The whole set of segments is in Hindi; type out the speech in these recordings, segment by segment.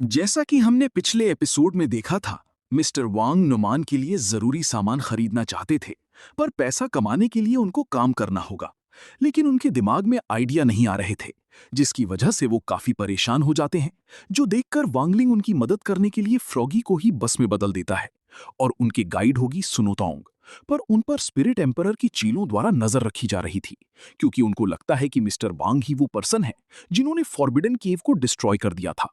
जैसा कि हमने पिछले एपिसोड में देखा था, मिस्टर वांग नुमान के लिए जरूरी सामान खरीदना चाहते थे, पर पैसा कमाने के लिए उनको काम करना होगा। लेकिन उनके दिमाग में आइडिया नहीं आ रहे थे, जिसकी वजह से वो काफी परेशान हो जाते हैं, जो देखकर वांगलिंग उनकी मदद करने के लिए फ्रॉगी को ही बस में बदल देता है। और उनके गाइड होगी सुनोताओंग। पर उन पर स्पिरिट एम्परर की चीलों द्वारा नजर रखी जा रही थी, क्योंकि उनको लगता है कि मिस्टर वांग ही वो पर्सन है जिन्होंने फॉरबिडन केव को डिस्ट्रॉय कर दिया था।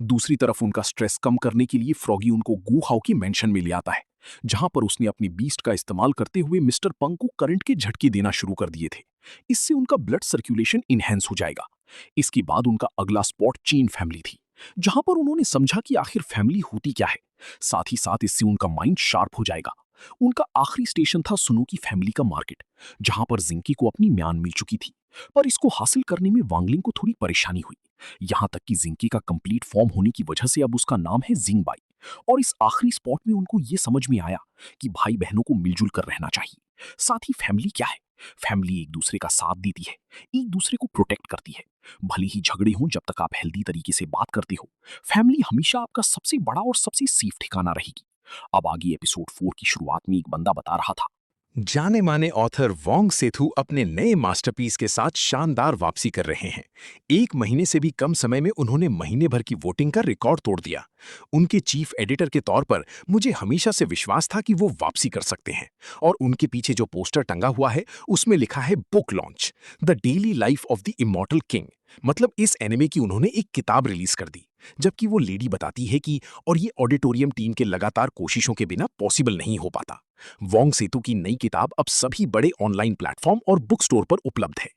दूसरी तरफ उनका स्ट्रेस कम करने के लिए फ्रॉगी उनको गू हाउ की मेंशन में ले आता है, जहां पर उसने अपनी बीस्ट का इस्तेमाल करते हुए मिस्टर पंग को करंट के झटके देना शुरू कर दिए थे। इससे उनका ब्लड सर्कुलेशन इनहेंस हो जाएगा। इसके बाद उनका अगला स्पॉट चीन फैमिली थी, जहां पर उन्होंने समझा कि आखिर फैमिली होती क्या है। साथ ही साथ इससे उनका माइंड शार्प हो जाएगा। उनका आखिरी स्टेशन था सुनो की फैमिली का मार्केट, जहां पर जिंकी को अपनी म्यान मिल चुकी थी। पर इसको हासिल करने में वांगलिंग को थोड़ी परेशानी हुई, यहां तक कि जिंकी का कंप्लीट फॉर्म होने की वजह से अब उसका नाम है जिंगबाई। और इस आखिरी स्पॉट में उनको यह समझ में आया कि भाई बहनों को मिलजुल कर रहना चाहिए। साथ ही फैमिली क्या है? फैमिली एक दूसरे का साथ देती है, एक दूसरे को प्रोटेक्ट करती है। भले ही झगड़े हों, जब तक आप हेल्दी तरीके से बात करते हो, फैमिली हमेशा आपका सबसे बड़ा और सबसे सेफ ठिकाना रहेगी। अब आगे एपिसोड 4 की शुरुआत में एक बंदा बता रहा था, जाने माने ऑथर वोंग सेथु अपने नए मास्टरपीस के साथ शानदार वापसी कर रहे हैं। 1 महीने से भी कम समय में उन्होंने महीने भर की वोटिंग का रिकॉर्ड तोड़ दिया। उनके चीफ एडिटर के तौर पर मुझे हमेशा से विश्वास था कि वो वापसी कर सकते हैं। और उनके पीछे जो पोस्टर टंगा हुआ है, उसमें लिखा है book launch, the daily life of the immortal king. मतलब इस एनिमे की उन्होंने एक किताब रिलीज कर दी। जबकि वो लेडी बताती है कि और ये ऑडिटोरियम टीम के लगातार कोशिशों के बिना पॉसिबल नहीं हो पाता। वोंग सेतु की नई किताब अब सभी बड़े ऑनलाइन प्लेटफॉर्म और बुक स्टोर पर उपलब्ध है।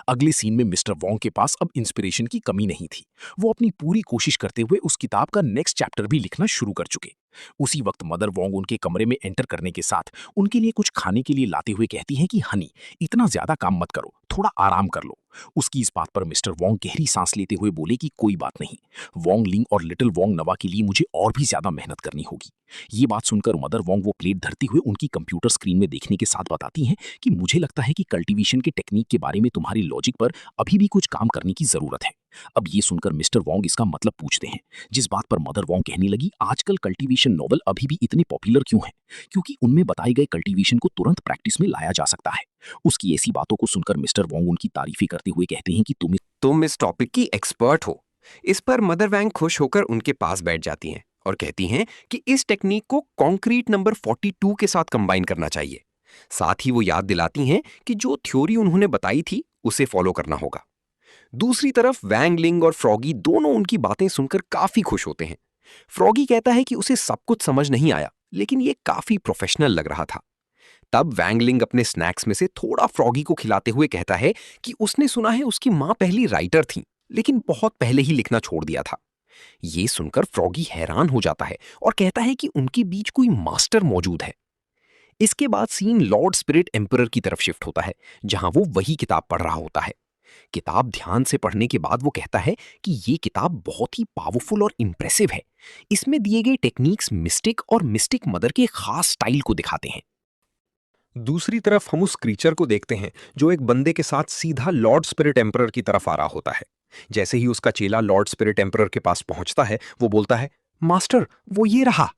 अगले सीन में मिस्टर वोंग के पास अब इंस्पिरेशन की कमी नहीं थी। वो अपनी पूरी कोशिश करते हुए उस किताब का नेक्स्ट चैप्टर भी लिखना शुरू कर चुके। उसी वक्त मदर वोंग उनके कमरे में एंटर करने के साथ उनके लिए कुछ खाने के लिए लाते हुए कहती हैं कि हनी, इतना ज्यादा काम मत करो, थोड़ा आराम कर लो। उसकी इस बात पर मिस्टर वोंग गहरी सांस लेते हुए बोले कि कोई बात नहीं, वोंग लिंग और लिटिल वोंग नवा के लिए मुझे और भी ज्यादा मेहनत करनी होगी। ये बात सुनकर मदर वोंग वो प्लेट धरते हुए उनकी कंप्यूटर स्क्रीन में देखने के साथ बताती हैं कि मुझे लगता है कि कल्टीवेशन के टेक्निक के बारे में तुम्हारी लॉजिक पर अभी भी कुछ काम करने की जरूरत है। अब ये सुनकर मिस्टर वोंग इसका मतलब पूछते हैं, जिस बात पर मदर वोंग कहने लगी, आजकल कल्टीवेशन नॉवल अभी भी इतने पॉपुलर क्यों हैं? क्योंकि उनमें बताए गए कल्टीवेशन को तुरंत प्रैक्टिस में लाया जा सकता है। उसकी ऐसी बातों को सुनकर मिस्टर वोंग उनकी तारीफें करते हुए कहते हैं कि तुम इस टॉपिक की एक्सपर्ट हो। इस पर मदर वैंग खुश होकर उनके पास बैठ जाती हैं और कहती हैं कि इस टेक्निक को कंक्रीट नंबर 42 के साथ कंबाइन करना चाहिए। साथ ही वो याद दिलाती हैं कि जो थ्योरी उन्होंने बताई थी उसे फॉलो करना होगा। दूसरी तरफ वैंग लिंग और फ्रॉगी दोनों उनकी बातें सुनकर काफी खुश होते हैं। फ्रॉगी कहता है कि उसे सब कुछ समझ नहीं आया, लेकिन ये काफी प्रोफेशनल लग रहा था। तब वैंगलिंग अपने स्नैक्स में से थोड़ा फ्रॉगी को खिलाते हुए कहता है कि उसने सुना है उसकी माँ पहली राइटर थी, लेकिन बहुत पहले ही लिखना छोड़ दिया था। ये सुनकर फ्रॉगी हैरान हो जाता है और कहता है कि उनके बीच कोई मास्टर मौजूद है। इसके बाद सीन लॉर्ड स्पिरिट एम्परर की तरफ शिफ्ट होता है, जहां वो वही किताब पढ़ रहा होता है। किताब ध्यान से पढ़ने के बाद वो कहता है कि ये किताब बहुत ही पावरफुल और इंप्रेसिव है। इसमें दिए गए टेक्निक्स मिस्टिक और मिस्टिक मदर के खास स्टाइल को दिखाते हैं। दूसरी तरफ हम उस क्रीचर को देखते हैं जो एक बंदे के साथ सीधा लॉर्ड स्पिरिट एम्परर की तरफ आ रहा होता है। जैसे ही उसका चेला लॉर्ड स्पिरिट एम्परर के पास पहुंचता है, वो बोलता है, मास्टर, वो ये रहा।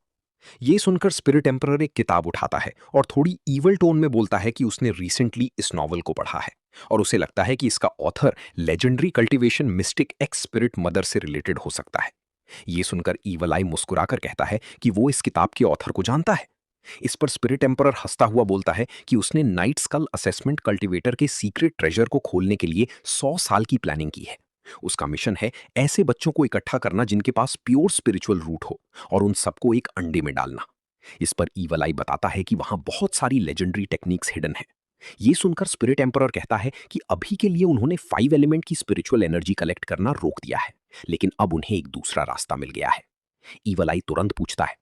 ये सुनकर स्पिरिट एम्परर एक किताब उठाता है और थोड़ी ईवल टोन में बोलता है कि उसने रिसेंटली इस नॉवल को पढ़ा है और उसे लगता है कि इसका author legendary cultivation mistake x spirit mother से रिलेटेड हो सकता है। ये सुनकर ईवल आई मुस्कुराकर कहता है कि वो इस किताब के ऑथर को जानता है। इस पर स्पिरिट एम्परर हंसता हुआ बोलता है कि उसने नाइट स्कल असेसमेंट कल्टीवेटर के सीक्रेट ट्रेजर को खोलने के लिए 100 साल की प्लानिंग की है। उसका मिशन है ऐसे बच्चों को इकट्ठा करना जिनके पास प्योर स्पिरिचुअल रूट हो और उन सबको एक अंडे में डालना। इस पर ईवल आई बताता है कि वहां बहुत सारी लेजेंडरी टेक्निक्स हिडन है। ये सुनकर स्पिरिट एम्परर कहता है कि अभी के लिए उन्होंने 5 एलिमेंट की स्पिरिचुअल एनर्जी कलेक्ट करना रोक दिया है, लेकिन अब उन्हें एक दूसरा रास्ता मिल गया है। ईवल आई तुरंत पूछता है,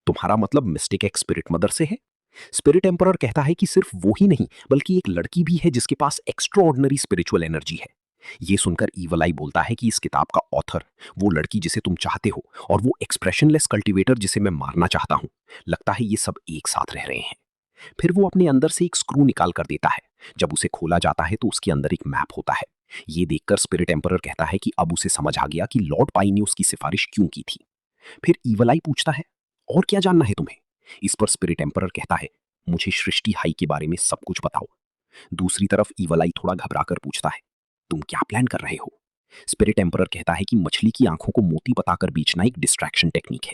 तुम्हारा मतलब मिस्टिक एक्स स्पिरिट मदर से है? स्पिरिट एम्परर कहता है कि सिर्फ वो ही नहीं, बल्कि एक लड़की भी है जिसके पास एक्स्ट्रा ऑर्डिनरी स्पिरिचुअल एनर्जी है। ये सुनकर ईवल आई बोलता है कि इस किताब का ऑथर वो लड़की जिसे तुम चाहते हो और वो एक्सप्रेशनलेस कल्टीवेटर जिसे मैं मारना चाहता हूं, लगता है ये सब एक साथ रह रहे हैं। फिर वो अपने अंदर से एक स्क्रू निकाल कर देता है। जब उसे खोला जाता है तो उसके अंदर एक मैप होता है। ये देखकर स्पिरिट एम्परर कहता है कि अब उसे समझ आ गया कि लॉर्ड पाई ने उसकी सिफारिश क्यों की थी। फिर ईवल आई पूछता है, और क्या जानना है तुम्हें? इस पर स्पिरिट एम्परर कहता है, मुझे सृष्टि हाई के बारे में सब कुछ बताओ। दूसरी तरफ ईवल आई थोड़ा घबराकर पूछता है, तुम क्या प्लान कर रहे हो? स्पिरिट एम्परर कहता है कि मछली की आंखों को मोती बताकर बेचना एक डिस्ट्रैक्शन टेक्निक है।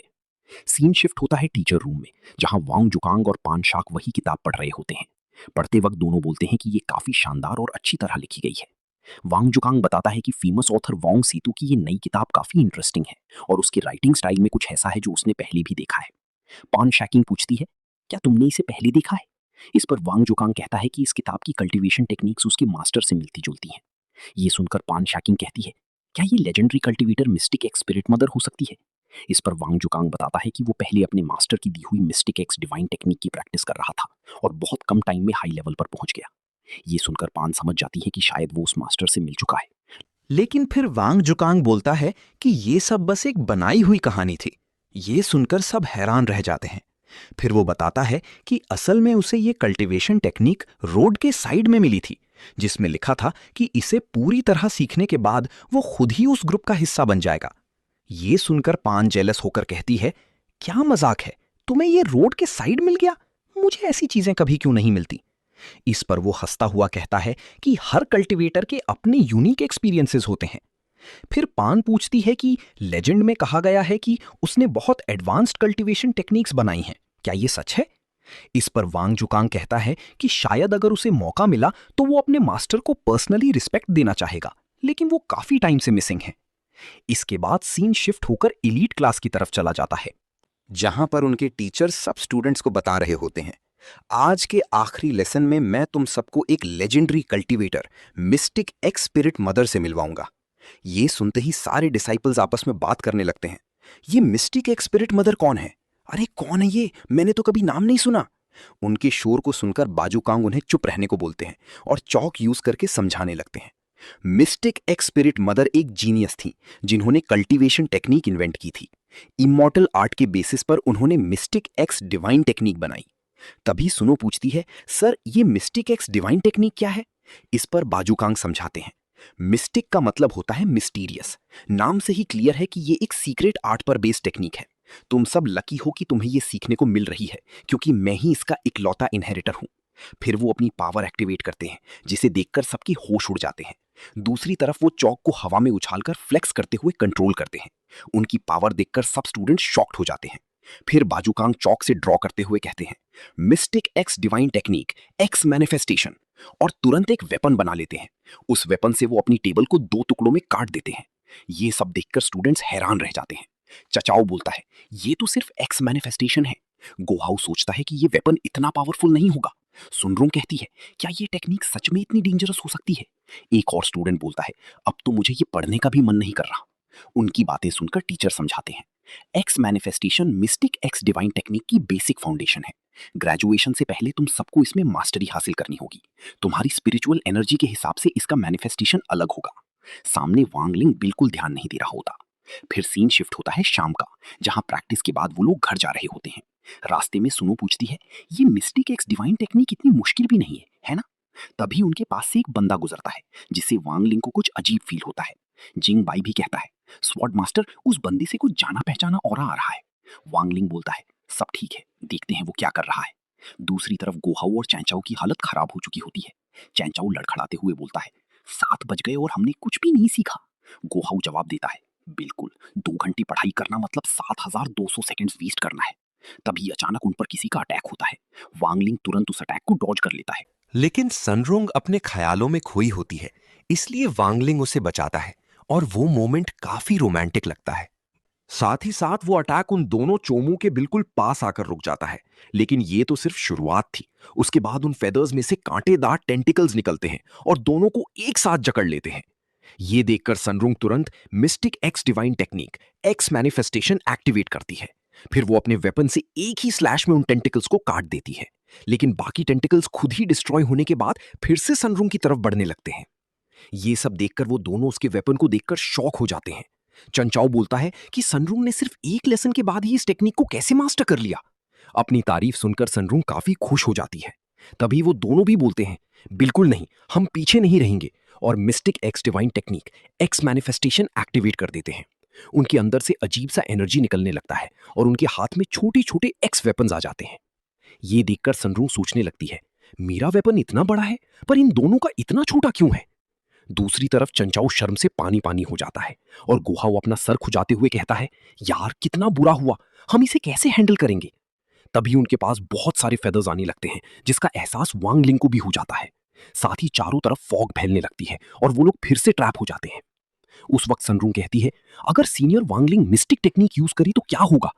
सीन शिफ्ट होता है टीचर रूम में, जहां वांग जुकांग और पान शाक वही किताब पढ़ रहे होते हैं। पढ़ते वक्त दोनों बोलते हैं कि ये काफी शानदार और अच्छी तरह लिखी गई है। वांग जुकांग बताता है कि फेमस ऑथर वांग सीतू की ये नई किताब काफी इंटरेस्टिंग है और उसके राइटिंग स्टाइल में कुछ ऐसा है जो उसने पहले भी देखा है। पान शैकिंग पूछती है, क्या तुमने इसे पहले देखा है? इस पर वांग जुकांग कहता है कि इस किताब की कल्टीवेशन टेक्निक्स उसके मास्टर से मिलती जुलती हैं। ये सुनकर पान शैकिंग कहती है, क्या ये legendary cultivator mistake x spirit mother हो सकती है? इस पर वांग जुकांग बताता है कि वो पहले अपने मास्टर की दी हुई मिस्टिक एक्स डिवाइन टेक्निक की प्रैक्टिस कर रहा था और बहुत कम टाइम में हाई लेवल पर पहुंच गया। ये सुनकर पान समझ जाती है कि शायद वो उस मास्टर से मिल चुका है। लेकिन फिर वांग जुकांग बोलता है कि ये सब बस एक बनाई हुई कहानी थी। ये सुनकर सब हैरान रह जाते हैं। फिर वो बताता है कि असल में उसे ये कल्टीवेशन टेक्निक रोड के साइड में मिली थी, जिसमें लिखा था कि इसे पूरी तरह सीखने के बाद वो खुद ही उस ग्रुप का हिस्सा बन जाएगा। ये सुनकर पान जेलस होकर कहती है, क्या मजाक है, तुम्हें ये रोड के साइड मिल गया? मुझे ऐसी चीजें कभी क्यों नहीं मिलती? इस पर वो हंसता हुआ कहता है कि हर कल्टीवेटर के अपने यूनिक एक्सपीरियंसेस होते हैं। फिर पान पूछती है कि लेजेंड में कहा गया है कि उसने बहुत एडवांस्ड कल्टीवेशन टेक्निक्स बनाई हैं, क्या ये सच है? इस पर वांग जुकांग कहता है कि शायद अगर उसे मौका मिला तो वो अपने मास्टर को पर्सनली रिस्पेक्ट देना चाहेगा, लेकिन वो काफी टाइम से मिसिंग है। इसके बाद सीन शिफ्ट होकर एलीट क्लास की तरफ चला जाता है, जहां पर उनके टीचर सब स्टूडेंट्स को बता रहे होते हैं, आज के आखिरी लेसन में मैं तुम सबको एक legendary cultivator mistake x spirit mother से मिलवाऊंगा। ये सुनते ही सारे डिसाइपल्स आपस में बात करने लगते हैं। ये मिस्टिक एक्स स्पिरिट मदर कौन है? अरे कौन है ये? मैंने तो कभी नाम नहीं सुना। उनके शोर को सुनकर बाजूकांग उन्हें चुप रहने को बोलते हैं और चौक यूज करके समझाने लगते हैं। मिस्टिक एक्स स्पिरिट मदर एक जीनियस थी जिन्होंने कल्टीवेशन टेक्निक इन्वेंट की थी। इमॉर्टल आर्ट के बेसिस पर उन्होंने मिस्टिक एक्स डिवाइन टेक्निक बनाई। तभी सुनो पूछती है, सर ये मिस्टिक एक्स डिवाइन टेक्निक क्या है? इस पर बाजूकांग समझाते हैं, मिस्टिक का मतलब होता है मिस्टीरियस। नाम से ही क्लियर है कि ये एक सीक्रेट आर्ट पर बेस्ड टेक्निक है। तुम सब लकी हो कि तुम्हें ये सीखने को मिल रही है, क्योंकि मैं ही इसका इकलौता इनहेरिटर हूं। फिर वो अपनी पावर एक्टिवेट करते हैं, जिसे देखकर सबकी होश उड़ जाते हैं। दूसरी तरफ वो चौक को हवा में उछालकर फ्लेक्स करते हुए कंट्रोल करते हैं। उनकी पावर देखकर सब स्टूडेंट शॉक्ड हो जाते हैं। फिर बाजूकांग चौक से ड्रॉ करते हुए कहते हैं, mistake x divine technique x manifestation, और तुरंत एक वेपन बना लेते हैं। उस वेपन से वो अपनी टेबल को 2 टुकड़ों में काट देते हैं। ये सब देखकर स्टूडेंट्स हैरान रह जाते हैं। चचाओ बोलता है, ये तो सिर्फ एक्स मैनिफेस्टेशन है। गोहाउ सोचता है कि ये वेपन इतना पावरफुल नहीं होगा। सुनरुंग कहती है, क्या ये टेक्निक सच में इतनी डेंजरस हो सकती है? एक और स्टूडेंट बोलता है, अब तो मुझे ये पढ़ने का भी मन नहीं कर रहा। उनकी बातें सुनकर टीचर समझाते हैं, x manifestation mistake x divine technique की बेसिक फाउंडेशन है। ग्रेजुएशन से पहले तुम सबको इसमें मास्टरी हासिल करनी होगी। तुम्हारी स्पिरिचुअल एनर्जी के हिसाब से इसका मैनिफेस्टेशन अलग होगा। सामने वांगलिंग बिल्कुल ध्यान नहीं दे रहा होता। फिर सीन शिफ्ट होता है शाम का, जहां प्रैक्टिस के बाद वो लोग घर जा रहे होते हैं। रास्ते में सुनो पूछती है, ये मिस्टिक एक्स डिवाइन टेक्निक इतनी मुश्किल भी नहीं है ना? तभी उनके पास से एक बंदा गुजरता है, जिससे वांगलिंग को कुछ अजीब फील होता है। जिंग बाई भी कहता है, स्वॉर्ड मास्टर, उस बंदे से कुछ जाना पहचाना ऑरा आ रहा है। वांगलिंग बोलता है, सब ठीक है, देखते हैं वो क्या कर रहा है। दूसरी तरफ गोहाऊ और चैंचाओ की हालत खराब हो चुकी होती है। चैंचाओ लड़खड़ाते हुए बोलता है, 7 बज गए और हमने कुछ भी नहीं सीखा। गोहाऊ जवाब देता है, बिल्कुल, 2 घंटे पढ़ाई करना मतलब 7200 सेकंड्स वेस्ट करना है। तभी अचानक उन पर किसी का अटैक होता है। वांगलिंग तुरंत उस अटैक को डॉज कर लेता है। लेकिन सनरोंग अपने ख्यालों में खोई होती है, इसलिए वांगलिंग उसे बचाता है और वो मोमेंट काफी रोमांटिक लगता है। साथ ही साथ वो अटैक उन दोनों चोमू के बिल्कुल पास आकर रुक जाता है। लेकिन ये तो सिर्फ शुरुआत थी। उसके बाद उन फेदर्स में से कांटेदार टेंटिकल्स निकलते हैं और दोनों को एक साथ जकड़ लेते हैं। ये देखकर सनरुंग तुरंत mistake x divine technique x manifestation activate करती है। फिर वो अपने वेपन से एक ही स्लैश में उन टेंटिकल्स को काट देती है। लेकिन बाकी टेंटिकल्स खुद ही डिस्ट्रॉय होने के बाद फिर से सनरुंग की तरफ बढ़ने लगते हैं। ये सब देखकर वो दोनों उसके वेपन को देखकर शॉक हो जाते हैं। चंचाओ बोलता है कि सनरुंग ने सिर्फ एक लेसन के बाद ही इस टेक्निक को कैसे मास्टर कर लिया। अपनी तारीफ सुनकर सनरुंग काफी खुश हो जाती है। तभी वो दोनों भी बोलते हैं, बिल्कुल नहीं, हम पीछे नहीं रहेंगे, और mistake x divine technique x manifestation activate कर देते हैं। उनके अंदर से अजीब सा एनर्जी निकलने लगता है और उनके हाथ में छोटे छोटे एक्स वेपन्स आ जाते हैं। ये देखकर सनरूंग सोचने लगती है, मेरा वेपन इतना बड़ा है पर इन दोनों का इतना छोटा क्यों है। दूसरी तरफ चंचाऊ शर्म से पानी पानी हो जाता है और गुहाओ अपना सर खुजाते हुए कहता है, यार कितना बुरा हुआ, हम इसे कैसे हैंडल करेंगे। तभी उनके पास बहुत सारे फेदर्स आने लगते हैं, जिसका एहसास वांग लिंग को भी हो जाता है। साथ ही चारों तरफ फॉग फैलने लगती है और वो लोग फिर से ट्रैप हो जाते हैं। उस वक्त सनरूंग कहती है, अगर senior Wangling mistake technique use करी तो क्या होगा।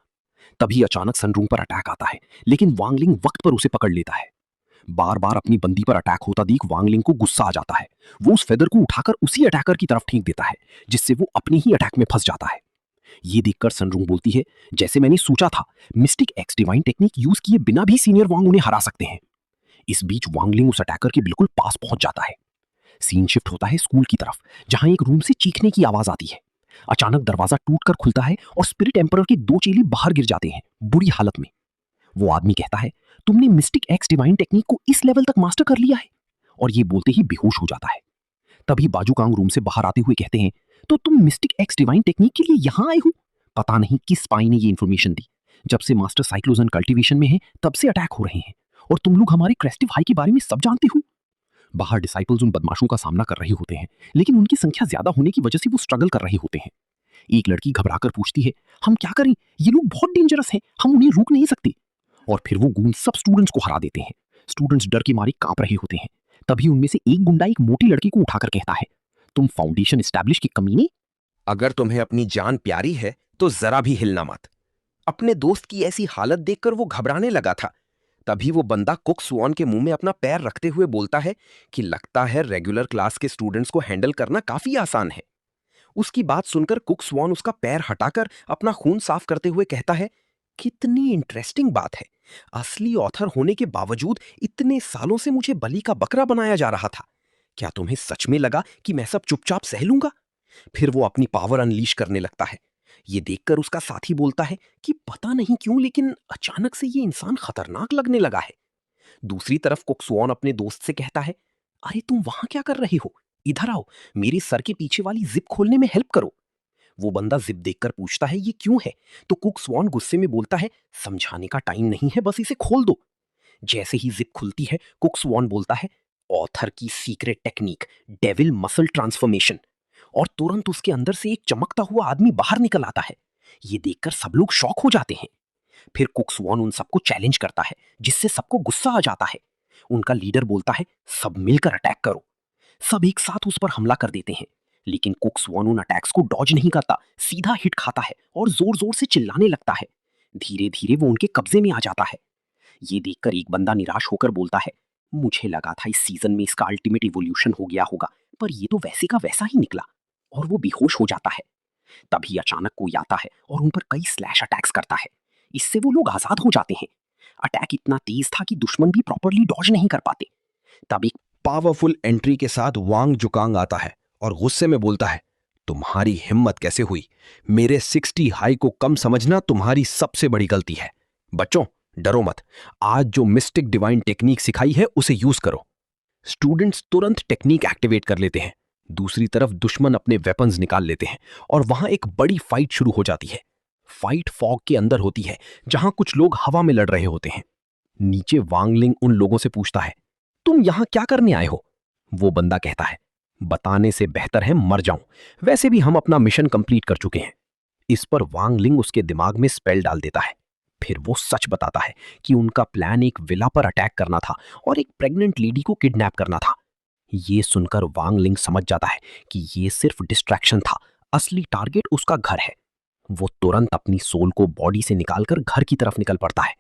तभी अचानक सनरूंग पर अटैक आता है, लेकिन वांगलिंग वक्त पर उसे पकड़ लेता है। बार बार अपनी बंदी पर अटैक होता देख वांगलिंग को गुस्सा आ जाता है। वो उस फेदर को उठाकर उसी अटैकर की तरफ फेंक देता है, जिससे वो अपने ही अटैक में फंस जाता है। ये देखकर सनरूंग बोलती है, जैसे मैंने सोचा था, mistake x divine technique use किए बिना भी सीनियर वांग उन्हें हरा सकते हैं। इस बीच वांगलिंग उस अटैकर के बिल्कुल पास पहुंच जाता है। सीन शिफ्ट होता है स्कूल की तरफ, जहां एक रूम से चीखने की आवाज आती है। अचानक दरवाजा टूटकर खुलता है और स्पिरिट एम्परर के 2 चेले बाहर गिर जाते हैं, बुरी हालत में। वो आदमी कहता है, तुमने मिस्टिक एक्स डिवाइन टेक्निक को इस लेवल तक मास्टर कर लिया है, और ये बोलते ही बेहोश हो जाता है। तभी बाजूकांग रूम से बाहर आते हुए कहते हैं, तो तुम मिस्टिक एक्स डिवाइन टेक्निक के लिए यहां आए हो। पता नहीं किस स्पाई ने ये इंफॉर्मेशन दी। जब से मास्टर साइक्लोजन कल्टीवेशन में है तब से अटैक हो रहे हैं, और तुम लोग हमारे क्रेस्टिव हाई के बारे में सब जानते हो। बाहर डिसाइपल्स उन बदमाशों का सामना कर रहे होते हैं, लेकिन उनकी संख्या ज्यादा होने की वजह से वो स्ट्रगल कर रहे होते हैं। एक लड़की घबराकर पूछती है, हम क्या करें, ये लोग बहुत डेंजरस हैं, हम उन्हें रोक नहीं सकते। और फिर वो गूंज सब स्टूडेंट्स को हरा देते हैं। स्टूडेंट्स डर के मारे कांप रहे होते हैं। तभी उनमें से एक गुंडा एक मोटी लड़की को उठाकर कहता है, तुम फाउंडेशन एस्टैब्लिश के कमीने। अगर तुम्हें अपनी जान प्यारी है तो जरा भी हिलना मत। अपने दोस्त की ऐसी हालत देखकर वो घबराने लगा था। तभी वो बंदा कुक स्वॉन के मुंह में अपना पैर रखते हुए बोलता है कि लगता है रेगुलर क्लास के स्टूडेंट्स को हैंडल करना काफी आसान है। उसकी बात सुनकर कुक स्वॉन उसका पैर हटाकर अपना खून साफ करते हुए कहता है, कितनी इंटरेस्टिंग बात है। असली ऑथर होने के बावजूद इतने सालों से मुझे बलि का बकरा बनाया जा रहा था। क्या तुम्हें सच में लगा कि मैं सब चुपचाप सह लूंगा? फिर वो अपनी पावर अनलीश करने लगता है। ये देखकर उसका साथी बोलता है कि पता नहीं क्यों, लेकिन अचानक से ये इंसान खतरनाक लगने लगा है। दूसरी तरफ कुक स्वॉन अपने दोस्त से कहता है, अरे तुम वहां क्या कर रहे हो, इधर आओ, मेरे सर के पीछे वाली जिप खोलने में हेल्प करो। वो बंदा जिप देखकर पूछता है, ये क्यों है? तो कुक स्वॉन गुस्से में बोलता है, समझाने का टाइम नहीं है, बस इसे खोल दो। जैसे ही जिप खुलती है, कुक स्वॉन बोलता है, ऑथर की secret technique, devil muscle transformation. और तुरंत उसके अंदर से एक चमकता हुआ आदमी बाहर निकल आता है। ये देखकर सब लोग शॉक हो जाते हैं। फिर कुक स्वॉन उन सबको चैलेंज करता है, जिससे सबको गुस्सा आ जाता है। उनका लीडर बोलता है, सब मिलकर अटैक करो। सब एक साथ उस पर हमला कर देते हैं, लेकिन कुक स्वॉन उन अटैक्स को डॉज नहीं करता, सीधा हिट खाता है और जोर जोर से चिल्लाने लगता है। धीरे धीरे वो उनके कब्जे में आ जाता है। ये देखकर एक बंदा निराश होकर बोलता है, मुझे लगा था इस सीजन में इसका अल्टीमेट इवोल्यूशन हो गया होगा, पर ये तो वैसे का वैसा ही निकला। और वो बेहोश हो जाता है। तभी अचानक कोई आता है और उन पर कई स्लैश अटैक्स करता है। इससे वो लोग आजाद हो जाते हैं। अटैक इतना तेज था कि दुश्मन भी प्रॉपरली डॉज नहीं कर पाते। तब एक पावरफुल एंट्री के साथ वांग जुकांग आता है और गुस्से में बोलता है, तुम्हारी हिम्मत कैसे हुई? मेरे 60 हाई को कम समझना तुम्हारी सबसे बड़ी गलती है। बच्चों, डरो मत, आज जो मिस्टिक डिवाइन टेक्निक सिखाई है उसे यूज करो। स्टूडेंट्स तुरंत टेक्निक एक्टिवेट कर लेते हैं। दूसरी तरफ दुश्मन अपने वेपन्स निकाल लेते हैं और वहां एक बड़ी फाइट शुरू हो जाती है। फाइट फॉग के अंदर होती है, जहां कुछ लोग हवा में लड़ रहे होते हैं। नीचे वांगलिंग उन लोगों से पूछता है, तुम यहां क्या करने आए हो? वो बंदा कहता है, बताने से बेहतर है मर जाऊं, वैसे भी हम अपना मिशन कंप्लीट कर चुके हैं। इस पर वांगलिंग उसके दिमाग में स्पेल डाल देता है। फिर वो सच बताता है कि उनका प्लान एक विला पर अटैक करना था और एक प्रेग्नेंट लेडी को किडनैप करना था। ये सुनकर वांगलिंग समझ जाता है कि ये सिर्फ डिस्ट्रैक्शन था, असली टारगेट उसका घर है। वो तुरंत अपनी सोल को बॉडी से निकालकर घर की तरफ निकल पड़ता है।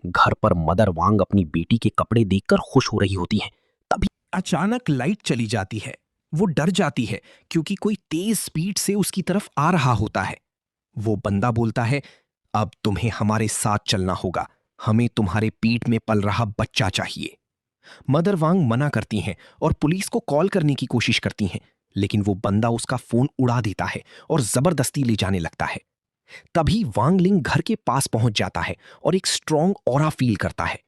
घर पर मदर वांग अपनी बेटी के कपड़े देखकर खुश हो रही होती हैं। तभी अचानक लाइट चली जाती है। वो डर जाती है क्योंकि कोई तेज स्पीड से उसकी तरफ आ रहा होता है। वो बंदा बोलता है, अब तुम्हें हमारे साथ चलना होगा, हमें तुम्हारे पेट में पल रहा बच्चा चाहिए। मदर वांग मना करती हैं और पुलिस को कॉल करने की कोशिश करती हैं, लेकिन वो बंदा उसका फोन उड़ा देता है और जबरदस्ती ले जाने लगता है। तभी वांगलिंग घर के पास पहुंच जाता है और एक स्ट्रॉन्ग ऑरा फील करता है।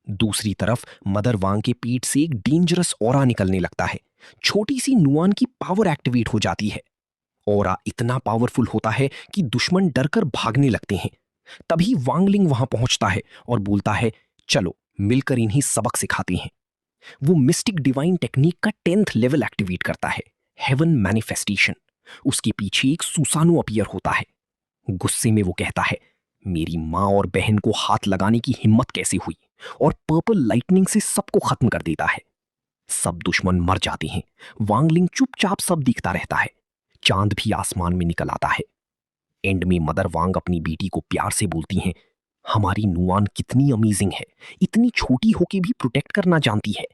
दूसरी तरफ मदर वांग के पेट से एक डेंजरस ऑरा निकलने लगता है। छोटी सी नुआन की पावर एक्टिवेट हो जाती है ऑरा इतना पावरफुल होता है कि दुश्मन डरकर भागने लगते हैं। तभी वांगलिंग वहां पहुंचता है और बोलता है, चलो मिलकर इन्हीं सबक सिखाते हैं। वो मिस्टिक डिवाइन टेक्निक का 10th लेवल एक्टिवेट करता है, हेवन मैनिफेस्टेशन। उसके पीछे एक सुसानु अपीयर होता है। गुस्से में वो कहता है, मेरी माँ और बहन को हाथ लगाने की हिम्मत कैसे हुई, और पर्पल लाइटनिंग से सबको खत्म कर देता है। सब दुश्मन मर जाते हैं। वांगलिंग चुपचाप सब दिखता रहता है। चांद भी आसमान में निकल आता है। एंड में मदर वांग अपनी बेटी को प्यार से बोलती हैं, हमारी नुआन कितनी अमेजिंग है, इतनी छोटी होके भी प्रोटेक्ट करना जानती है।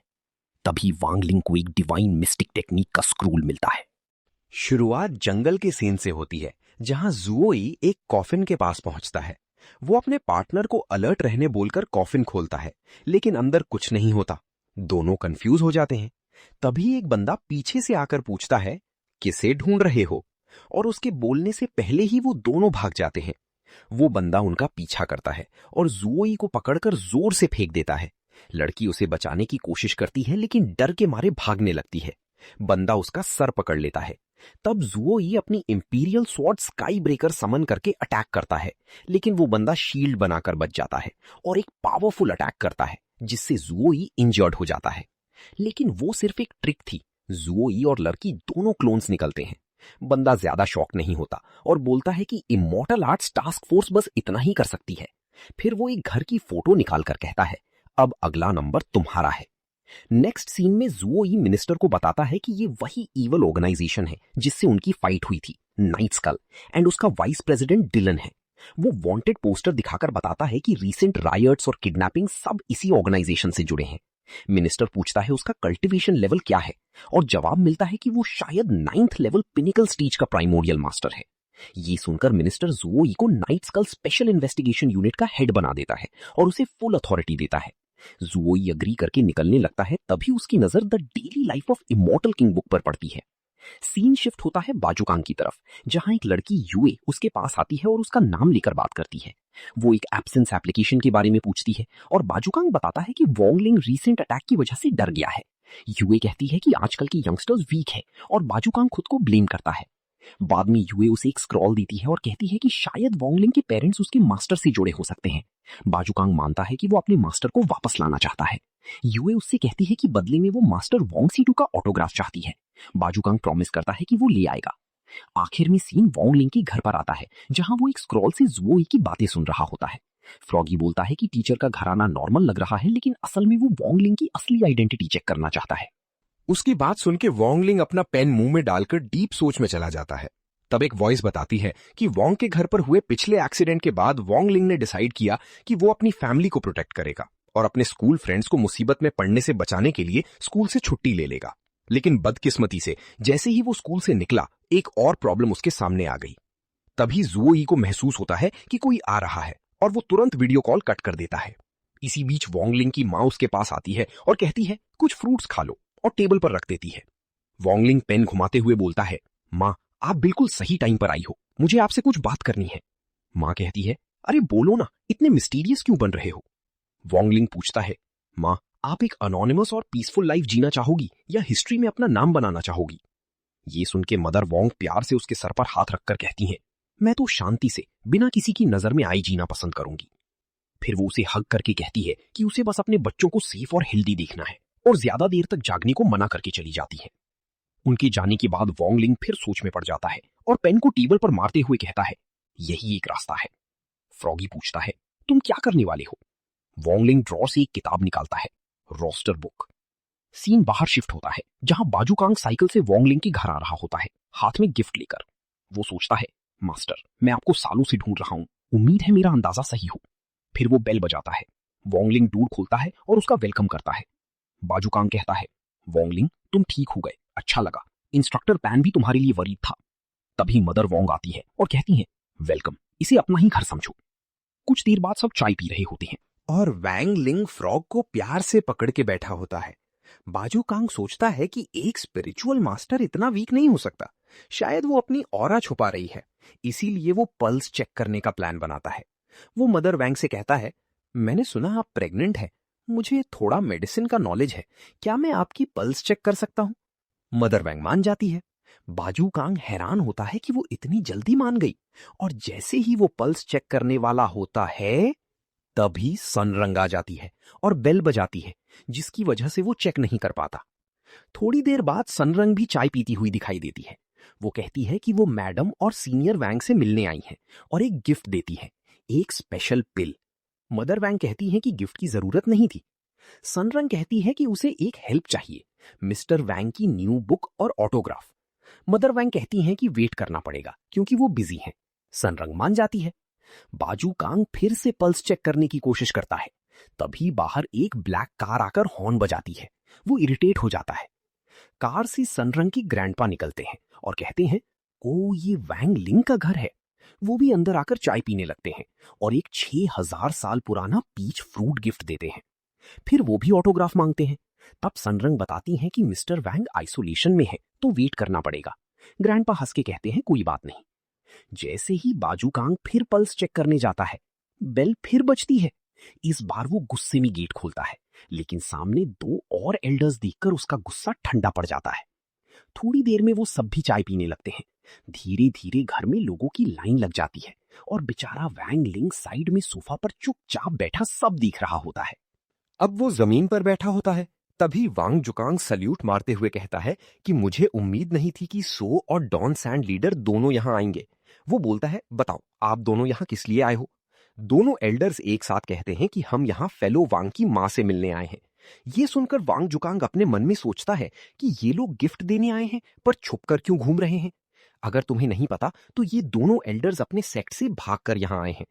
तभी वांगलिंग को एक डिवाइन मिस्टिक टेक्निक का स्क्रोल मिलता है। शुरुआत जंगल के सीन से होती है, जहां जुओई एक कॉफिन के पास पहुंचता है। वो अपने पार्टनर को अलर्ट रहने बोलकर कॉफिन खोलता है, लेकिन अंदर कुछ नहीं होता। दोनों कंफ्यूज हो जाते हैं। तभी एक बंदा पीछे से आकर पूछता है, किसे ढूंढ रहे हो? और उसके बोलने से पहले ही वो दोनों भाग जाते हैं। वो बंदा उनका पीछा करता है और जुओई को पकड़कर जोर से फेंक देता है। लड़की उसे बचाने की कोशिश करती है, लेकिन डर के मारे भागने लगती है। बंदा उसका सर पकड़ लेता है। तब जुओई अपनी इंपीरियल स्वॉर्ड स्काई ब्रेकर समन करके अटैक करता है, लेकिन वो बंदा शील्ड बनाकर बच जाता है और एक पावरफुल अटैक करता है, जिससे जुओई इंजर्ड हो जाता है। लेकिन वो सिर्फ एक ट्रिक थी। जुओई और लड़की दोनों क्लोन्स निकलते हैं। बंदा ज्यादा शॉक नहीं होता और बोलता है कि इमॉर्टल आर्ट्स टास्क फोर्स बस इतना ही कर सकती है। फिर वो एक घर की फोटो निकालकर कहता है, अब अगला नंबर तुम्हारा है। नेक्स्ट सीन में जुओई मिनिस्टर को बताता है कि ये वही इवल ऑर्गेनाइजेशन है जिससे उनकी फाइट हुई थी, नाइट स्कल, एंड उसका वाइस प्रेसिडेंट डिलन है। वो वांटेड पोस्टर दिखाकर बताता है कि रीसेंट रायट्स और किडनैपिंग सब इसी ऑर्गेनाइजेशन से जुड़े हैं। मिनिस्टर पूछता है उसका कल्टीवेशन लेवल क्या है, और जवाब मिलता है कि वो शायद 9th लेवल पिनिकल स्टेज का प्राइमोरियल मास्टर है। ये सुनकर मिनिस्टर जुओई को night skull special investigation unit का हेड बना देता है और उसे फुल अथॉरिटी देता है। जुओई अग्री करके निकलने लगता है। तभी उसकी नजर the daily life of immortal king book पर पड़ती है। सीन शिफ्ट होता है बाजुकांग की तरफ, जहां एक लड़की यूए उसके पास आती है और उसका नाम लेकर बात करती है। वो एक एब्सेंस एप्लीकेशन के बारे में पूछती है और बाजुकांग बताता है कि वोंगलिंग रीसेंट अटैक की वजह से डर गया है। यूए कहती है कि आजकल के यंगस्टर्स वीक है और बाजुकांग खुद को ब्लेम करता है। बाद में यूए उसे एक स्क्रॉल देती है और कहती है कि शायद वोंगलिंग के पेरेंट्स उसके मास्टर से जुड़े हो सकते हैं। बाजुकांग मानता है कि वो अपने मास्टर को वापस लाना चाहता है। यूए उससे कहती है कि बदले में वो मास्टर वोंग सीटू का ऑटोग्राफ चाहती है। बाजुकांग प्रॉमिस करता है कि वो ले आएगा। आखिर में सीन वोंगलिंग के घर पर आता है, जहां वो एक स्क्रॉल से जुओई की बातें सुन रहा होता है। फ्रॉगी बोलता है कि टीचर का घराना नॉर्मल लग रहा है, लेकिन असल में वो वोंगलिंग की असली आइडेंटिटी चेक करना चाहता है। उसकी बात सुन के वोंगलिंग अपना पेन मुंह में डालकर डीप सोच में चला जाता है। तब एक वॉइस बताती है कि वोंग के घर पर हुए पिछले एक्सीडेंट के बाद वोंगलिंग ने डिसाइड किया कि वो अपनी फैमिली को प्रोटेक्ट करेगा और अपने स्कूल फ्रेंड्स को मुसीबत में पड़ने से बचाने के लिए स्कूल से छुट्टी ले लेगा। लेकिन बदकिस्मती से जैसे ही वो स्कूल से निकला, एक और प्रॉब्लम उसके सामने आ गई। तभी जुओई को महसूस होता है कि कोई आ रहा है और वो तुरंत वीडियो कॉल कट कर देता है। इसी बीच वोंगलिंग की माँ उसके पास आती है और कहती है कुछ फ्रूट्स खा लो, और टेबल पर रख देती है। वोंगलिंग पेन घुमाते हुए बोलता है, माँ आप बिल्कुल सही टाइम पर आई हो, मुझे आपसे कुछ बात करनी है। माँ कहती है, अरे बोलो ना, इतने मिस्टीरियस क्यों बन रहे हो? वोंगलिंग पूछता है, माँ आप एक अनोनिमस और पीसफुल लाइफ जीना चाहोगी या हिस्ट्री में अपना नाम बनाना चाहोगी? ये सुन के मदर वोंग प्यार से उसके सर पर हाथ रखकर कहती हैं, मैं तो शांति से बिना किसी की नजर में आई जीना पसंद करूंगी। फिर वो उसे हग करके कहती है कि उसे बस अपने बच्चों को सेफ और हेल्दी देखना है, और ज्यादा देर तक जागने को मना करके चली जाती है। उनके जाने के बाद वोंगलिंग फिर सोच में पड़ जाता है और पेन को टेबल पर मारते हुए कहता है, यही एक रास्ता है। फ्रॉगी पूछता है, तुम क्या करने वाले हो? वोंगलिंग ड्रॉ से एक किताब निकालता है, रोस्टर बुक। सीन बाहर शिफ्ट होता है, जहां बाजुकांग साइकिल से वोंगलिंग के घर आ रहा होता है, हाथ में गिफ्ट लेकर। वो सोचता है, मास्टर मैं आपको सालों से ढूंढ रहा हूं, उम्मीद है मेरा अंदाजा सही हो। फिर वो बेल बजाता है। वोंगलिंग डोर खोलता है और उसका वेलकम करता है। बाजुकांग कहता है, वोंगलिंग तुम ठीक हो गए, अच्छा लगा, इंस्ट्रक्टर पैन भी तुम्हारे लिए वरीद था। तभी मदर वोंग आती है और कहती है, वेलकम, इसे अपना ही घर समझो। कुछ देर बाद सब चाय पी रहे होते हैं और वैंग लिंग फ्रॉग को प्यार से पकड़ के बैठा होता है। बाजुकांग सोचता है कि एक स्पिरिचुअल मास्टर इतना वीक नहीं हो सकता, शायद वो अपनी ऑरा छुपा रही है, इसीलिए वो पल्स चेक करने का प्लान बनाता है। वो मदर वैंग से कहता है, मैंने सुना आप प्रेग्नेंट है, मुझे थोड़ा मेडिसिन का नॉलेज है, क्या मैं आपकी पल्स चेक कर सकता हूं? मदर वैंग मान जाती है। बाजू कांग हैरान होता है कि वो इतनी जल्दी मान गई, और जैसे ही वो पल्स चेक करने वाला होता है तभी सनरंग आ जाती है और बेल बजाती है, जिसकी वजह से वो चेक नहीं कर पाता। थोड़ी देर बाद सनरंग भी चाय पीती हुई दिखाई देती है। वो कहती है कि वो मैडम और सीनियर वैंग से मिलने आई हैं और एक गिफ्ट देती है, एक स्पेशल पिल। मदर वैंग कहती है कि गिफ्ट की जरूरत नहीं थी। सनरंग कहती है कि उसे एक हेल्प चाहिए, मिस्टर वैंग की न्यू बुक और ऑटोग्राफ। मदर वैंग कहती हैं कि वेट करना पड़ेगा क्योंकि वो बिजी हैं। सनरंग मान जाती है। बाजू कांग फिर से पल्स चेक करने की कोशिश करता है। तभी बाहर एक ब्लैक कार आकर हॉर्न बजाती है। वो इरिटेट हो जाता है। कार से सनरंग की ग्रैंडपा निकलते हैं और कहते हैं, ओ ये वैंग लिंग का घर है। वो भी अंदर आकर चाय पीने लगते हैं और एक 6000 साल पुराना पीच फ्रूट गिफ्ट देते हैं। फिर वो भी ऑटोग्राफ मांगते हैं। तब सनरंग बताती हैं कि मिस्टर वैंग आइसोलेशन में है तो वेट करना पड़ेगा। ग्रैंडपा हंस के कहते हैं, कोई बात नहीं। जैसे ही बाजू कांग फिर पल्स चेक करने जाता है, बेल फिर बजती है। इस बार वो गुस्से में गेट खोलता है, लेकिन सामने 2 और एल्डर्स देखकर उसका गुस्सा ठंडा पड़ जाता है। थोड़ी देर में वो सब भी चाय पीने लगते हैं। धीरे धीरे घर में लोगों की लाइन लग जाती है और बेचारा वैंग लिंग साइड में सोफा पर चुपचाप बैठा सब दिख रहा होता है। अब वो जमीन पर बैठा होता है। तभी वांग जुकांग सल्यूट मारते हुए कहता है कि मुझे उम्मीद नहीं थी कि सो और डॉन सैंड लीडर दोनों यहां आएंगे। वो बोलता है, बताओ आप दोनों यहां किस लिए आए हो? दोनों एल्डर्स एक साथ कहते हैं कि हम यहां फेलो वांग की मां से मिलने आए हैं। ये सुनकर वांग जुकांग अपने मन में सोचता है कि ये लोग गिफ्ट देने आए हैं पर छुपकर क्यों घूम रहे हैं। अगर तुम्हें नहीं पता तो ये दोनों एल्डर्स अपने सेक्ट से भागकर यहां आए हैं।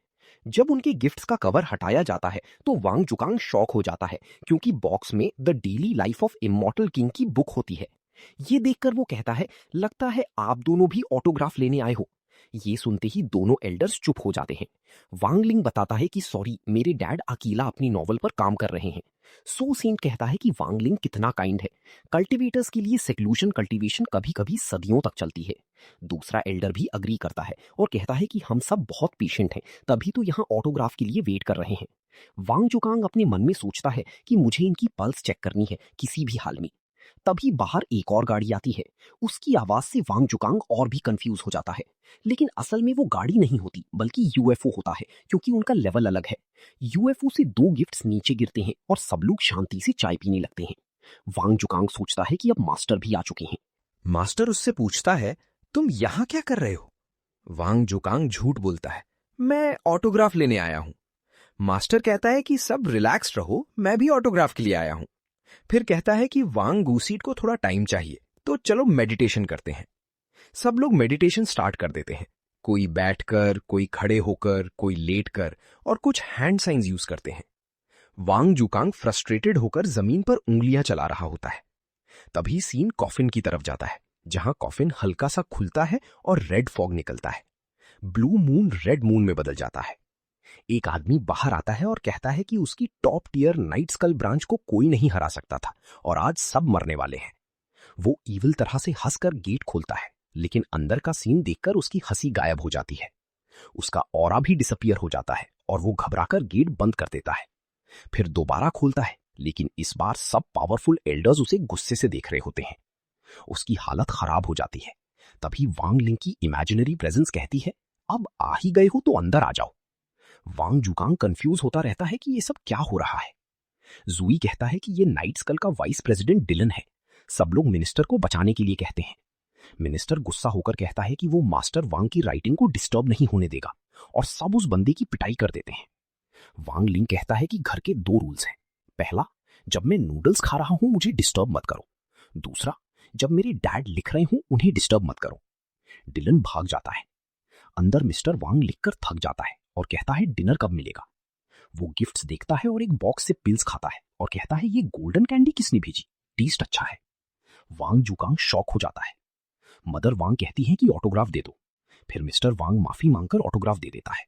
जब उनके गिफ्ट्स का कवर हटाया जाता है तो वांग जुकांग शॉक हो जाता है, क्योंकि बॉक्स में the daily life of immortal king की बुक होती है। ये देखकर वो कहता है, लगता है आप दोनों भी ऑटोग्राफ लेने आए हो। ये सुनते ही दोनों एल्डर्स चुप हो जाते हैं। वांग लिंग बताता है कि सॉरी, मेरे डैड अकेला अपनी नॉवल पर काम कर रहे हैं। सो सेंट कहता है कि वांग लिंग कितना काइंड है। कल्टीवेटर्स के लिए सेक्लूशन कल्टीवेशन कभी कभी सदियों तक चलती है। दूसरा एल्डर भी अग्री करता है और कहता है कि हम सब बहुत पेशेंट हैं, तभी तो यहाँ ऑटोग्राफ के लिए वेट कर रहे हैं। वांग जुकांग अपने मन में सोचता है कि मुझे इनकी पल्स चेक करनी है किसी भी हाल में। तभी बाहर एक और गाड़ी आती है। उसकी आवाज से वांग जुकांग और भी कंफ्यूज हो जाता है, लेकिन असल में वो गाड़ी नहीं होती बल्कि यूएफओ होता है, क्योंकि उनका लेवल अलग है। यूएफओ से 2 गिफ्ट्स नीचे गिरते हैं और सब लोग शांति से चाय पीने लगते हैं। वांग जुकांग सोचता है कि अब मास्टर भी आ चुके हैं। मास्टर उससे पूछता है, तुम यहां क्या कर रहे हो? वांग जुकांग झूठ बोलता है, मैं ऑटोग्राफ लेने आया हूं। मास्टर कहता है कि सब रिलैक्स्ड रहो, मैं भी ऑटोग्राफ के लिए आया हूं। फिर कहता है कि वांग गूसीट को थोड़ा टाइम चाहिए, तो चलो मेडिटेशन करते हैं। सब लोग मेडिटेशन स्टार्ट कर देते हैं। कोई बैठकर, कोई खड़े होकर, कोई लेटकर, और कुछ हैंड साइंस यूज करते हैं। वांग जुकांग फ्रस्ट्रेटेड होकर जमीन पर उंगलियां चला रहा होता है। तभी सीन कॉफिन की तरफ जाता है, जहां कॉफिन हल्का सा खुलता है और रेड फॉग निकलता है। ब्लू मून रेड मून में बदल जाता है। एक आदमी बाहर आता है और कहता है कि उसकी top tier night skull branch को कोई नहीं हरा सकता था और आज सब मरने वाले हैं। वो ईविल तरह से हंसकर गेट खोलता है, लेकिन अंदर का सीन देखकर उसकी हंसी गायब हो जाती है। उसका ऑरा भी डिसअपियर हो जाता है और वो घबराकर गेट बंद कर देता है। फिर दोबारा खोलता है, लेकिन इस बार सब पावरफुल एल्डर्स उसे गुस्से से देख रहे होते हैं। उसकी हालत खराब हो जाती है। तभी वांग लिंग की इमेजिनरी प्रेजेंस कहती है, अब आ ही गए हो तो अंदर आ जाओ। वांग जुकांग कंफ्यूज होता रहता है कि ये सब क्या हो रहा है। जूई कहता है कि ये नाइट स्कल का वाइस प्रेसिडेंट डिलन है। सब लोग मिनिस्टर को बचाने के लिए कहते हैं। मिनिस्टर गुस्सा होकर कहता है कि वो मास्टर वांग की राइटिंग को डिस्टर्ब नहीं होने देगा और सब उस बंदे की पिटाई कर देते हैं। वांग लिंग कहता है कि घर के 2 रूल्स हैं। पहला, जब मैं नूडल्स खा रहा हूं मुझे डिस्टर्ब मत करो। दूसरा, जब मेरे डैड लिख रहे हूं उन्हें डिस्टर्ब मत करो। डिलन भाग जाता है। अंदर मिस्टर वांग लिखकर थक जाता है और कहता है डिनर कब मिलेगा। वो गिफ्ट्स देखता है और एक बॉक्स से पिल्स खाता है और कहता है ये गोल्डन कैंडी किसने भेजी, टेस्ट अच्छा है। वांग जुकांग शॉक हो जाता है। मदर वांग कहती है कि ऑटोग्राफ दे दो। फिर मिस्टर वांग माफी मांगकर ऑटोग्राफ दे देता है।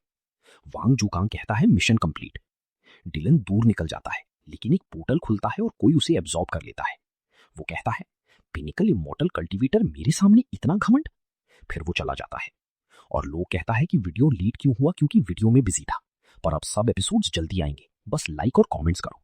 वांग जुकांग कहता है मिशन कंप्लीट। डिलन दूर निकल जाता है, लेकिन एक पोर्टल खुलता है और कोई उसे एब्जॉर्ब कर लेता है। वो कहता है, पिनिकल इमॉर्टल कल्टीवेटर मेरे सामने इतना घमंड। फिर वो चला जाता है और लोग कहता है कि वीडियो लीड क्यों हुआ, क्योंकि वीडियो में बिजी था। पर अब सब एपिसोड्स जल्दी आएंगे, बस लाइक और कमेंट्स करो।